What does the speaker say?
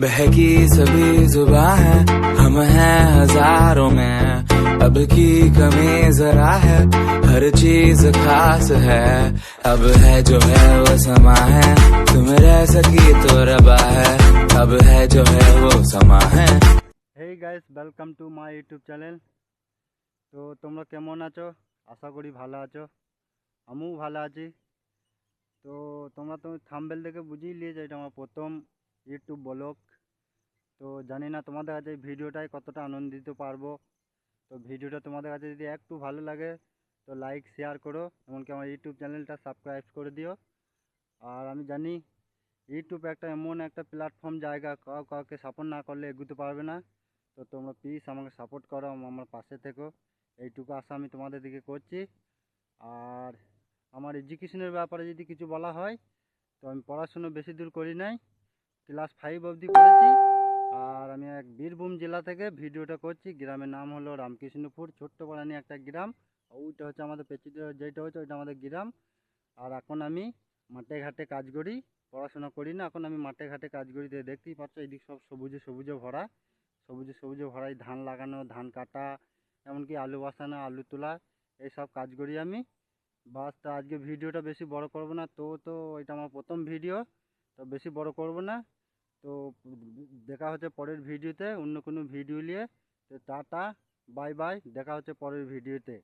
बहकी सभी जुबां है, हम हैं हजारों में। अब की कमी जरा है, हर चीज खास है। अब है जो है वो समा है, तुम रह सकी तो रबा है। अब है जो है वो समा है। Hey guys, welcome to my YouTube channel. তো তোমরা কেমন আছো? আশা করি ভালো আছো। আমিও ভালো আছি। তো তোমরা তো থাম্বনেল দেখে বুঝিয়ে নিয়েছো এটা আমার প্রথম ইউটিউব ব্লগ। তো জানি না তোমাদের কাছে এই ভিডিওটায় কতটা আনন্দ দিতে পারবো। তো ভিডিওটা তোমাদের কাছে যদি একটু ভালো লাগে তো লাইক শেয়ার করো, এমনকি আমার ইউটিউব চ্যানেলটা সাবস্ক্রাইব করে দিও। আর আমি জানি ইউটিউব একটা এমন একটা প্ল্যাটফর্ম জায়গা, কাউকে সাপোর্ট না করলে এগোতে পারবে না। তো তোমরা প্লিজ আমাকে সাপোর্ট করো, আমার পাশে থেকো, এইটুকু আশা আমি তোমাদের দিকে করছি। আর আমার এডুকেশনের ব্যাপারে যদি কিছু বলা হয়, তো আমি পড়াশুনো বেশি দূর করি নাই, ক্লাস 5 অবধি করেছি। আর আমি এক বীরভূম জেলা থেকে ভিডিওটা করছি। গ্রামের নাম হলো রামকৃষ্ণপুর, ছোট্ট পাড়ানি একটা গ্রাম। ওইটা হচ্ছে আমাদের যেটা হচ্ছে ওইটা আমাদের গ্রাম। আর এখন আমি মাঠে ঘাটে কাজ করি, পড়াশোনা করি না, এখন আমি মাঠে ঘাটে কাজ করি। দেখতেই পাচ্ছ এইদিক সব সবুজে সবুজে ভরা, সবুজে সবুজে ভরাই ধান লাগানো, ধান কাটা, এমনকি আলু বসানো, আলু তোলা, এইসব কাজ করি আমি। বাস, তো আজকে ভিডিওটা বেশি বড় করব না। তো এটা আমার প্রথম ভিডিও, তো বেশি বড় করব না। তো দেখা হচ্ছে পরের ভিডিওতে অন্য কোনো ভিডিও নিয়ে। তো টাটা, বাই বাই, দেখা হচ্ছে পরের ভিডিওতে।